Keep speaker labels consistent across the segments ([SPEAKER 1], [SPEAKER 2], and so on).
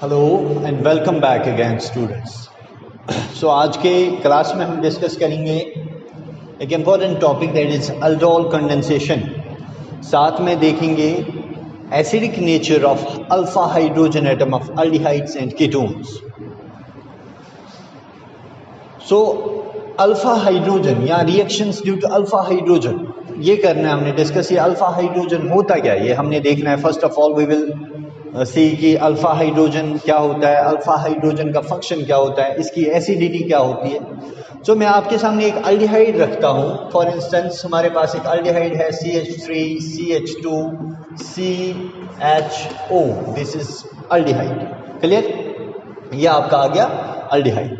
[SPEAKER 1] Hello and welcome back again students. So आज के class में हम डिस्कस करेंगे एक important topic that is aldol condensation. साथ में देखेंगे acidic nature of alpha hydrogen atom of aldehydes and ketones. So alpha hydrogen या reactions due to alpha hydrogen, ये करना है हमने डिस्कस। ये अल्फा हाइड्रोजन होता क्या है ये हमने देखना है। First of all we will see कि अल्फा हाइड्रोजन क्या होता है, अल्फा हाइड्रोजन का फंक्शन क्या होता है, इसकी एसिडिटी क्या होती है। तो मैं आपके सामने एक अल्डिहाइड रखता हूँ। फॉर इंस्टेंस हमारे पास एक अल्डिहाइड है CH3 CH2 CHO, this is aldehyde. Clear? ये आपका आ गया अल्डिहाइड।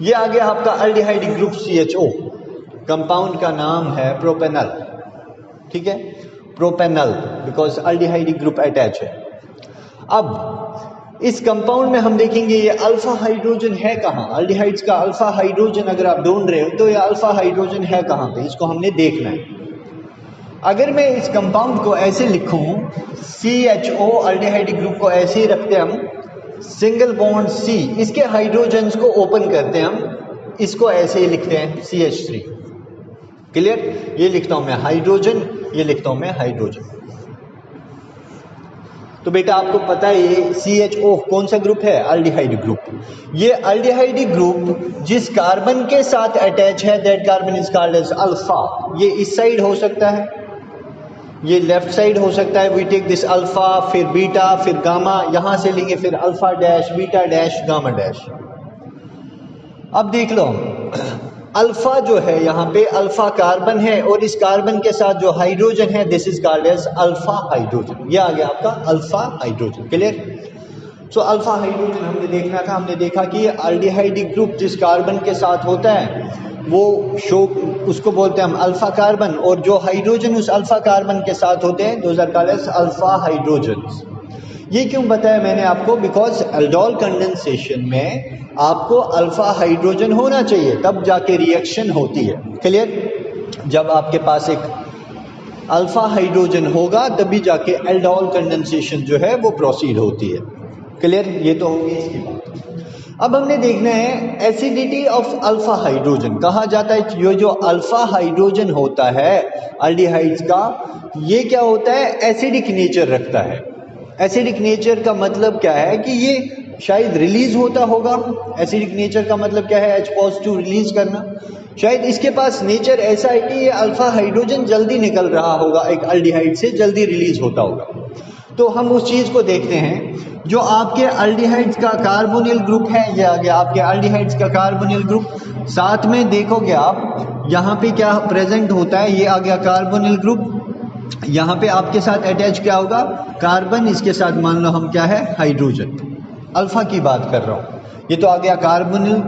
[SPEAKER 1] ये आ गया आपका अल्डिहाइड ग्रुप CHO। कंपाउंड का नाम है प्रोपेनल। ठीक है, propanal, because aldehyde group attach है। अब इस कंपाउंड में हम देखेंगे ये अल्फा हाइड्रोजन है कहाँ। अल्डिहाइड्स का अल्फा हाइड्रोजन अगर आप ढूंढ रहे हो तो ये अल्फा हाइड्रोजन है कहाँ पे, इसको हमने देखना है। अगर मैं इस कंपाउंड को ऐसे लिखूं, CHO अल्डिहाइड ग्रुप को ऐसे ही रखते हैं हम, सिंगल बॉन्ड C, इसके हाइड्रोजन्स को ओपन करते हैं हम, इसको ऐसे ही लिखते हैं CH3। क्लियर? ये लिखता हूं मैं हाइड्रोजन, ये लिखता हूं मैं हाइड्रोजन। तो बेटा आपको पता है ये CHO कौन सा ग्रुप है? Aldehyde group. ये अल्डिहाइड ग्रुप जिस कार्बन के साथ अटैच है that carbon is called as alpha. ये इस साइड हो सकता है, ये लेफ्ट साइड हो सकता है। वी टेक दिस अल्फा, फिर बीटा, फिर गामा, यहां से लेंगे फिर alpha dash, beta dash, gamma dash. अब देख लो, अल्फा जो है यहाँ पे अल्फा कार्बन है और इस कार्बन के साथ जो हाइड्रोजन है this is called as alpha hydrogen. ये आ गया आपका alpha hydrogen. Clear? So alpha hydrogen हमने देखना था। हमने देखा कि अल्डिहाइड ग्रुप जिस कार्बन के साथ होता है वो उसको बोलते हैं हम अल्फा कार्बन, और जो हाइड्रोजन उस अल्फा कार्बन के साथ होते हैं those are called as alpha hydrogens. ये क्यों बताया मैंने आपको? बिकॉज अल्डोल कंडेंसेशन में आपको अल्फा हाइड्रोजन होना चाहिए तब जाके रिएक्शन होती है। क्लियर? जब आपके पास एक अल्फा हाइड्रोजन होगा तभी जाके अल्डोल कंडेंसेशन जो है वो प्रोसीड होती है। क्लियर? ये तो होगी इसकी बात। अब हमने देखना है एसिडिटी ऑफ अल्फा हाइड्रोजन। कहा जाता है ये जो अल्फा हाइड्रोजन होता है अल्डिहाइड्स का, ये क्या होता है? एसिडिक नेचर रखता है। एसिडिक नेचर का मतलब क्या है कि ये शायद रिलीज होता होगा। एसिडिक नेचर का मतलब क्या है? H+ रिलीज करना। शायद इसके पास नेचर ऐसा है कि ये अल्फा हाइड्रोजन जल्दी निकल रहा होगा, एक अल्डिहाइड से जल्दी रिलीज होता होगा। तो हम उस चीज को देखते हैं। जो आपके अल्डिहाइड्स का कार्बोनिल ग्रुप है, ये आ गया आपके अल्डिहाइड्स का कार्बोनिल ग्रुप। साथ में देखोगे आप यहाँ पे क्या प्रेजेंट होता है, ये आ गया कार्बोनिल ग्रुप। यहाँ पे आपके साथ अटैच क्या होगा? कार्बन, इसके साथ मान लो हम क्या है? हाइड्रोजन। अल्फा की बात कर रहा हूँ। ये तो आ गया कार्बोनिल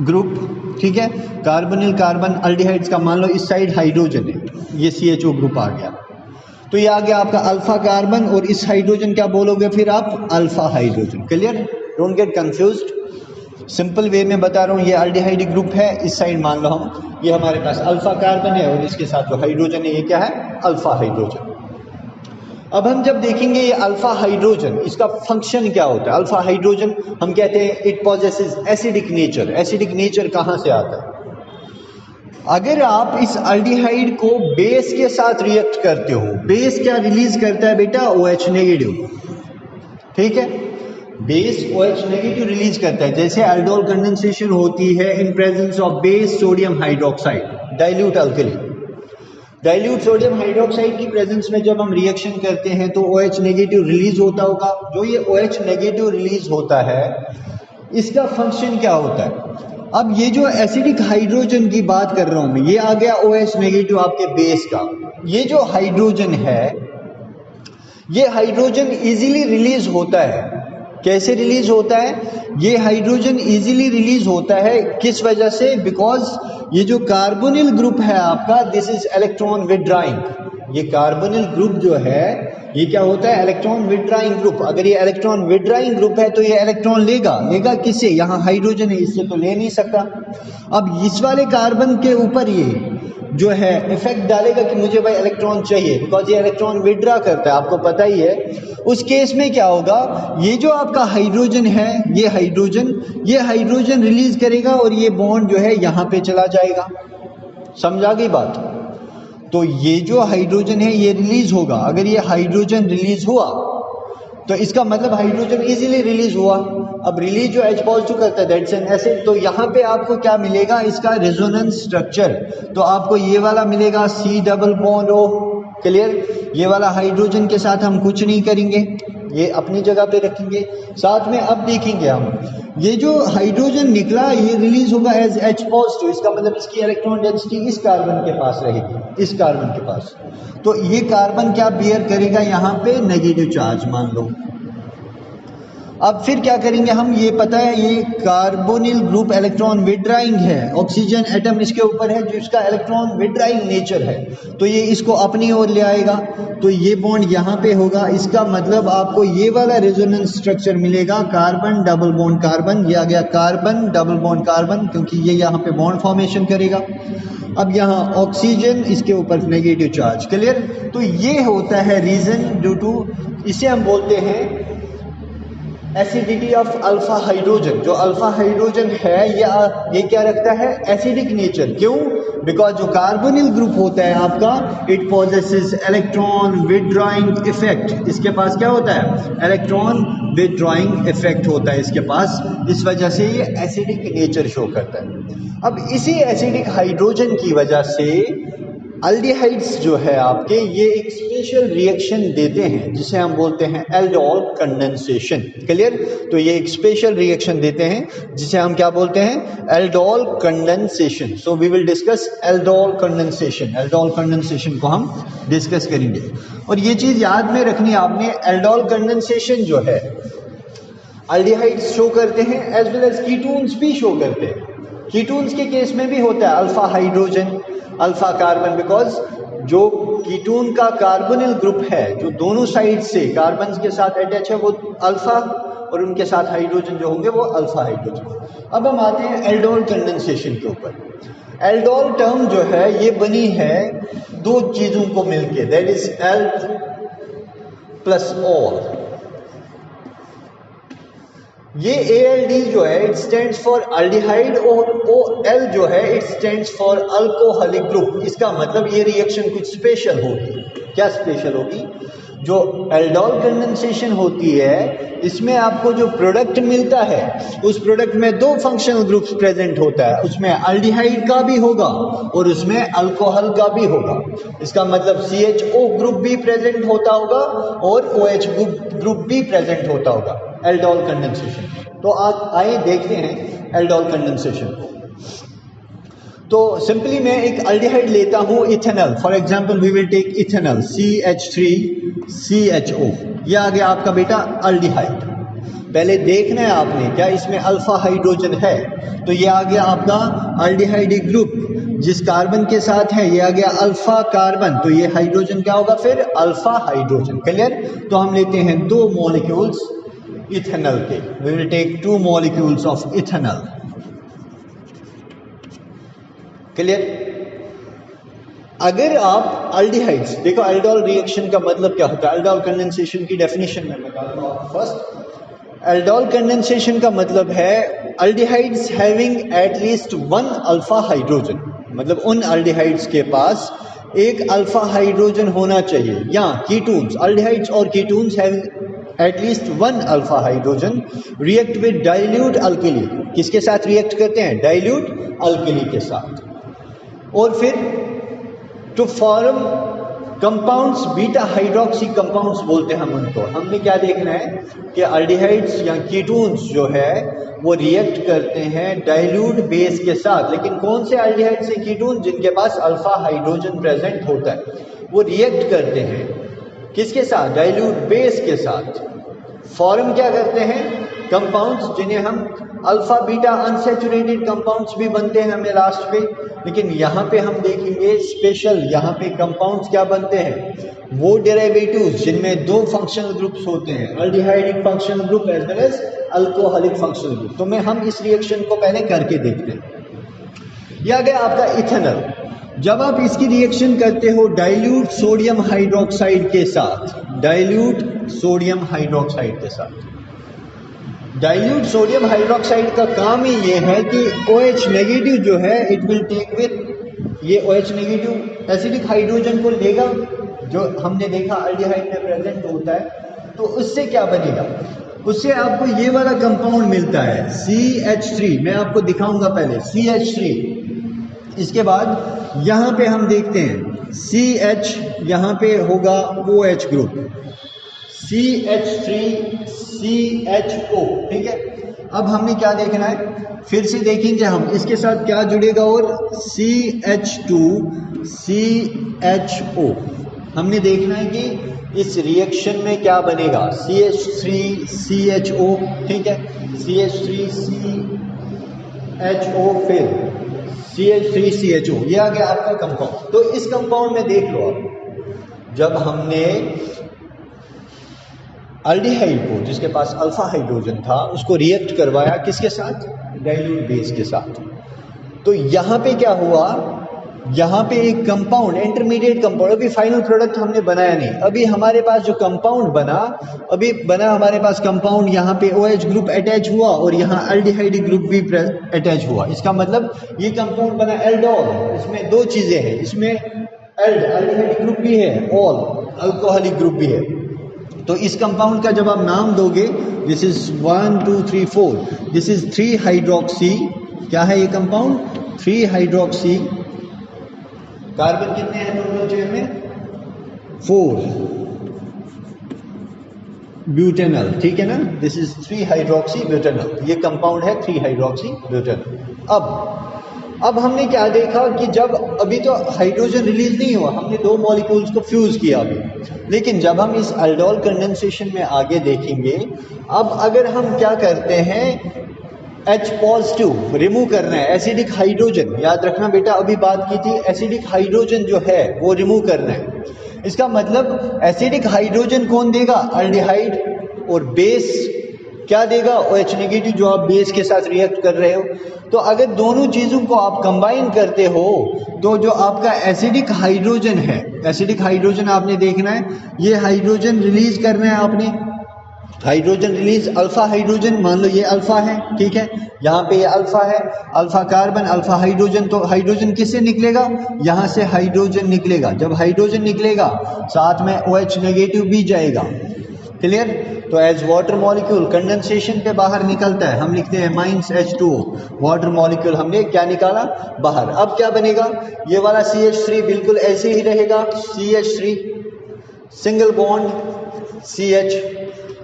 [SPEAKER 1] ग्रुप। ठीक है, कार्बोनिल कार्बन अल्डिहाइड्स का मान लो इस साइड हाइड्रोजन है, ये CHO ग्रुप आ गया। तो ये आ गया आपका अल्फा कार्बन, और इस हाइड्रोजन क्या बोलोगे फिर आप? Alpha hydrogen. Clear? Don't get confused, simple way में बता रहा हूँ। ये अल्डिहाइड ग्रुप है, इस साइड मान लो हम, ये हमारे पास अल्फा कार्बन है और इसके साथ जो हाइड्रोजन है ये क्या है? Alpha hydrogen. अब हम जब देखेंगे ये अल्फा हाइड्रोजन, इसका फंक्शन क्या होता है? अल्फा हाइड्रोजन हम कहते हैं it possesses acidic nature. Acidic nature कहाँ से आता है? अगर आप इस अल्डिहाइड को बेस के साथ रिएक्ट करते हो, बेस क्या रिलीज करता है बेटा? OH negative. ठीक है, बेस OH नेगेटिव रिलीज करता है। जैसे अल्डोल कंडेंसेशन होती है in presence of base sodium hydroxide, dilute alkali. Dilute sodium hydroxide की प्रेजेंस में जब हम रिएक्शन करते हैं तो OH नेगेटिव रिलीज होता होगा। जो ये OH नेगेटिव रिलीज होता है इसका फंक्शन क्या होता है? अब ये जो एसिडिक हाइड्रोजन की बात कर रहा हूं मैं, ये आ गया OH नेगेटिव आपके बेस का। ये जो हाइड्रोजन है ये हाइड्रोजन इजीली रिलीज होता है। कैसे रिलीज होता है? ये हाइड्रोजन इजीली रिलीज होता है किस वजह से? बिकॉज ये जो कार्बोनिल ग्रुप है आपका दिस इज इलेक्ट्रॉन विड्रॉइंग। ये कार्बोनिल ग्रुप जो है ये क्या होता है? Electron withdrawing group. अगर ये इलेक्ट्रॉन विड्रॉइंग ग्रुप है तो ये इलेक्ट्रॉन लेगा किससे? यहाँ हाइड्रोजन है, इससे तो ले नहीं सकता। अब इस वाले कार्बन के ऊपर ये जो है इफेक्ट डालेगा कि मुझे भाई इलेक्ट्रॉन चाहिए, बिकॉज ये इलेक्ट्रॉन विड्रॉ करता है, आपको पता ही है। उस केस में क्या होगा, ये जो आपका हाइड्रोजन है, ये हाइड्रोजन रिलीज करेगा और ये बॉन्ड जो है यहाँ पे चला जाएगा। समझा गई बात? तो ये जो हाइड्रोजन है ये रिलीज होगा। अगर ये हाइड्रोजन रिलीज हुआ तो इसका मतलब हाइड्रोजन इजीली रिलीज हुआ। अब रिलीज जो H पॉजिटिव करता है दैट्स एन एसिड। तो यहाँ पे आपको क्या मिलेगा, इसका रेजोनेंस स्ट्रक्चर, तो आपको ये वाला मिलेगा C double bond O। Clear? ये वाला हाइड्रोजन के साथ हम कुछ नहीं करेंगे, ये अपनी जगह पे रखेंगे। साथ में अब देखेंगे हम, ये जो हाइड्रोजन निकला ये रिलीज होगा एज H पॉजिटिव, इसका मतलब इसकी इलेक्ट्रॉन डेंसिटी इस कार्बन के पास रहेगी, इस कार्बन के पास। तो ये कार्बन क्या बियर करेगा, यहाँ पे नेगेटिव चार्ज मान लो। अब फिर क्या करेंगे हम, ये पता है ये कार्बोनिल ग्रुप इलेक्ट्रॉन विड्राइंग है, ऑक्सीजन एटम इसके ऊपर है जिसका इलेक्ट्रॉन विड्राइंग नेचर है, तो ये इसको अपनी ओर ले आएगा। तो ये बॉन्ड यहाँ पे होगा, इसका मतलब आपको ये वाला रेजोनेंस स्ट्रक्चर मिलेगा, कार्बन डबल बॉन्ड कार्बन, ये आ गया कार्बन डबल बॉन्ड कार्बन, क्योंकि ये यहाँ पे बॉन्ड फॉर्मेशन करेगा। अब यहाँ ऑक्सीजन, इसके ऊपर नेगेटिव चार्ज। क्लियर? तो ये होता है रीजन ड्यू टू, इसे हम बोलते हैं एसिडिटी ऑफ अल्फा हाइड्रोजन। जो अल्फा हाइड्रोजन है ये क्या रखता है, एसिडिक नेचर। क्यों? बिकॉज जो कार्बोनिल ग्रुप होता है आपका, it possesses electron withdrawing effect. इसके पास क्या होता है, इलेक्ट्रॉन विड्रॉइंग इफेक्ट होता है इसके पास, इस वजह से ये एसिडिक नेचर शो करता है। अब इसी एसिडिक हाइड्रोजन की वजह से अल्डिहाइड्स जो है आपके, ये एक स्पेशल रिएक्शन देते हैं जिसे हम बोलते हैं एल्डोल कंडेंसेशन। क्लियर? तो ये एक स्पेशल रिएक्शन देते हैं जिसे हम क्या बोलते हैं, aldol condensation. So we will discuss aldol condensation. Aldol condensation को हम डिस्कस करेंगे। और ये चीज याद में रखनी आपने, एल्डोल कंडेंसेशन जो है अल्डिहाइड्स शो करते हैं एज वेल एज कीटोन्स भी शो करते हैं। कीटोन्स के केस में भी होता है alpha hydrogen alpha carbon, because जो कीटोन का कार्बोनिल ग्रुप है जो दोनों साइड से कार्बन के साथ अटैच है वो अल्फा, और उनके साथ हाइड्रोजन जो होंगे वो अल्फा हाइड्रोजन। अब हम आते हैं एल्डोल कंडेंसेशन के ऊपर। एल्डोल टर्म जो है ये बनी है दो चीजों को मिलके, that is ald plus ol. ये ALD जो है इट स्टैंड्स फॉर अल्डिहाइड, और OL जो है it stands for alcoholic group. इसका मतलब ये रिएक्शन कुछ स्पेशल होगी। क्या स्पेशल होगी? जो एल्डोल कंडेंसेशन होती है इसमें आपको जो प्रोडक्ट मिलता है उस प्रोडक्ट में दो फंक्शनल ग्रुप्स प्रेजेंट होता है, उसमें अल्डिहाइड का भी होगा और उसमें अल्कोहल का भी होगा। इसका मतलब CHO ग्रुप भी प्रेजेंट होता होगा और OH ग्रुप भी प्रेजेंट होता होगा एल्डोल कंडेंसेशन। तो आज आइए देखते हैं एल्डोल कंडेंसेशन को। तो सिंपली मैं एक अल्डिहाइड लेता हूं ethanol, for example we will take ethanol CH3CHO। ये आ गया आपका बेटा अल्डिहाइड। पहले देखना है आपने क्या इसमें अल्फा हाइड्रोजन है, तो ये आ गया आपका अल्डिहाइडिक ग्रुप जिस कार्बन के साथ है, ये आ गया अल्फा कार्बन, तो ये हाइड्रोजन क्या होगा फिर, अल्फा हाइड्रोजन। क्लियर? तो हम लेते हैं दो मॉलिक्यूल्स इथेनॉल के, we will take 2 molecules of ethanol. Clear? अगर आप अल्डिहाइड्स देखो, एल्डोल रिएक्शन का मतलब क्या होता है, एल्डोल कंडेंसेशन की डेफिनेशन में बताता हूं आपको। फर्स्ट, एल्डोल कंडेंसेशन का मतलब है aldehydes having at least 1 alpha hydrogen, मतलब उन अल्डिहाइड्स के पास एक अल्फा हाइड्रोजन होना चाहिए, या कीटोन्स, अल्डिहाइड्स और ketones having at least 1 alpha hydrogen react with dilute alkali. किसके साथ रिएक्ट करते हैं, डाइल्यूट अल्कली के साथ। और फिर to form compounds, beta hydroxy compounds बोलते हैं हम उनको। हमने क्या देखना है कि अल्डिहाइड्स या कीटोन्स जो है वो रिएक्ट करते हैं डाइल्यूट बेस के साथ, लेकिन कौन से अल्डिहाइड्स या कीटोन जिनके पास अल्फा हाइड्रोजन प्रेजेंट होता है वो रिएक्ट करते हैं किसके साथ, डाइल्यूट बेस के साथ। फॉर्म क्या करते हैं, कंपाउंड्स जिन्हें हम अल्फा बीटा अनसैचुरेटेड कंपाउंड्स भी बनते हैं हमें लास्ट पे, लेकिन यहाँ पे हम देखेंगे स्पेशल, यहाँ पे कंपाउंड्स क्या बनते हैं, वो डेरिवेटिव्स जिनमें 2 फंक्शनल ग्रुप्स होते हैं, aldehydic functional group as well as alcoholic functional group. तो मैं हम इस रिएक्शन को पहले करके देखते हैं। यह आ गया आपका इथेनॉल। जब आप इसकी रिएक्शन करते हो डाइल्यूट सोडियम हाइड्रोक्साइड के साथ, डाइल्यूट सोडियम हाइड्रोक्साइड के साथ, डाइल्यूट सोडियम हाइड्रोक्साइड का काम ही ये है कि OH नेगेटिव जो है इट विल टेक विद, ये OH नेगेटिव एसिडिक हाइड्रोजन को लेगा जो हमने देखा अल्डिहाइड में प्रेजेंट होता है, तो उससे क्या बनेगा, उससे आपको ये वाला कंपाउंड मिलता है CH3। मैं आपको दिखाऊंगा पहले CH3, इसके बाद यहाँ पे हम देखते हैं CH, यहाँ पे होगा OH ग्रुप CH3CHO, ठीक है। अब हमने क्या देखना है, फिर से देखेंगे हम इसके साथ क्या जुड़ेगा, और CH2CHO हमने देखना है कि इस रिएक्शन में क्या बनेगा, CH3CHO, ठीक है, CH3CHO फिर CH3CHO, ये आ गया आपका कंपाउंड। तो इस कंपाउंड में देख लो आप, जब हमने अल्डिहाइड को जिसके पास अल्फा हाइड्रोजन था उसको रिएक्ट करवाया किसके साथ, डाइल्यूट बेस के साथ, तो यहाँ पे क्या हुआ, यहाँ पे एक कंपाउंड, इंटरमीडिएट कंपाउंड, अभी फाइनल प्रोडक्ट हमने बनाया नहीं, अभी हमारे पास जो कंपाउंड बना, अभी बना हमारे पास कंपाउंड, यहाँ पे OH ग्रुप अटैच हुआ और यहाँ अल्डिहाइड ग्रुप भी अटैच हुआ। इसका मतलब ये कंपाउंड बना एल्डोल। इसमें दो चीजें हैं, इसमें अल्डिहाइड ग्रुप भी है और अल्कोहलिक ग्रुप भी है। तो इस कंपाउंड का जब आप नाम दोगे, this is 1 2 3 4, this is 3 hydroxy, क्या है ये कंपाउंड, 3 हाइड्रोक्सी, कार्बन कितने हैं टोटल चेन में, 4 ब्यूटेनल, ठीक है ना, दिस इज 3 हाइड्रोक्सी ब्यूटेनल, ये कंपाउंड है 3 हाइड्रोक्सी ब्यूटेनल। अब हमने क्या देखा कि जब अभी तो हाइड्रोजन रिलीज नहीं हुआ, हमने दो मॉलिक्यूल्स को फ्यूज किया अभी, लेकिन जब हम इस अल्डोल कंडेंसेशन में आगे देखेंगे, अब अगर हम क्या करते हैं, H पॉजिटिव रिमूव करना है, एसिडिक हाइड्रोजन, याद रखना बेटा अभी बात की थी, एसिडिक हाइड्रोजन जो है वो रिमूव करना है। इसका मतलब एसिडिक हाइड्रोजन कौन देगा, अल्डिहाइड, और बेस क्या देगा, OH नेगेटिव जो आप बेस के साथ रिएक्ट कर रहे हो। तो अगर दोनों चीजों को आप कंबाइन करते हो तो जो आपका एसिडिक हाइड्रोजन है, एसिडिक हाइड्रोजन आपने देखना है, ये हाइड्रोजन रिलीज करना है आपने, हाइड्रोजन रिलीज, अल्फा हाइड्रोजन, मान लो ये अल्फा है, ठीक है, यहाँ पे ये अल्फा है, अल्फा कार्बन अल्फा हाइड्रोजन, तो हाइड्रोजन किससे निकलेगा, यहाँ से हाइड्रोजन निकलेगा। जब हाइड्रोजन निकलेगा साथ में OH नेगेटिव भी जाएगा, क्लियर। तो एज वाटर मॉलिक्यूल कंडेंसेशन पे बाहर निकलता है, हम लिखते हैं -H2O, वाटर मॉलिक्यूल हमने क्या निकाला बाहर। अब क्या बनेगा, ये वाला CH3 बिल्कुल ऐसे ही रहेगा, CH3 सिंगल बॉन्ड CH।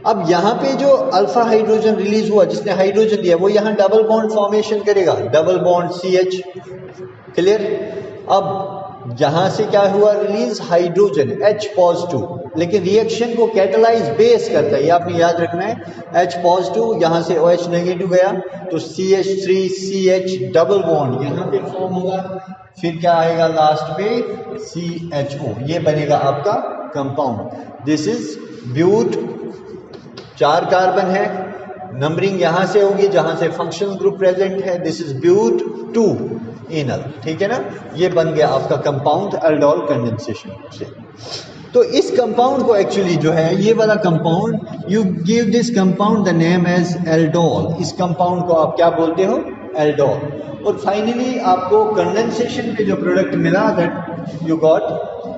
[SPEAKER 1] अब यहाँ पे जो अल्फा हाइड्रोजन रिलीज हुआ जिसने हाइड्रोजन दिया, वो यहाँ डबल बॉन्ड फॉर्मेशन करेगा, डबल बॉन्ड CH, क्लियर। अब यहां से क्या हुआ रिलीज, हाइड्रोजन H पॉजिटिव, लेकिन रिएक्शन को कैटलाइज बेस करता है, ये आपने याद रखना है, H पॉजिटिव, यहां से OH नेगेटिव गया तो CH3CH डबल बॉन्ड यहां पे फॉर्म होगा, फिर क्या आएगा लास्ट पे CHO, ये बनेगा आपका compound. This is but, 4 carbon है, नंबरिंग यहां से होगी जहां से फंक्शनल ग्रुप प्रेजेंट है, दिस इज ब्यूट 2 इनल, ठीक है ना, ये बन गया आपका कंपाउंड अल्डोल कंडेंसेशन से। तो इस कंपाउंड को एक्चुअली जो है ये वाला compound, you give this compound the name as aldol, इस कंपाउंड को आप क्या बोलते हो, एल्डोल। और फाइनली आपको कंडेंसेशन पे जो प्रोडक्ट मिला that you got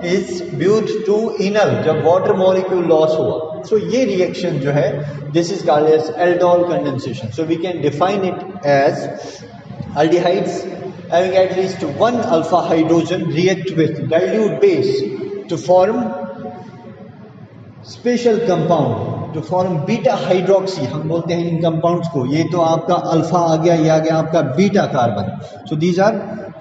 [SPEAKER 1] is but 2 enal, जब वाटर मॉलिक्यूल लॉस हुआ। सो ये रिएक्शन जो है this is called as aldol condensation. So we can define it as aldehydes having at least 1 alpha hydrogen react with dilute base to form special compound, to form beta hydroxy, हम बोलते हैं इन compounds को। ये तो आपका alpha आ गया, ये आ गया आपका beta carbon. So these are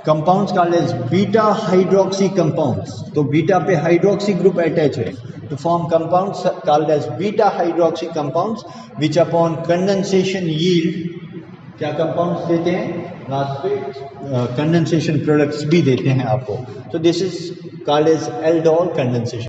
[SPEAKER 1] compounds called as beta hydroxy compounds। तो बीटा पे हाइड्रोक्सी ग्रुप अटैच है to form compounds called as beta hydroxy compounds which upon condensation yield क्या कंपाउंड्स देते हैं, लास्ट पे कंडेंसेशन प्रोडक्ट्स भी देते हैं आपको। तो this is called as aldol condensation.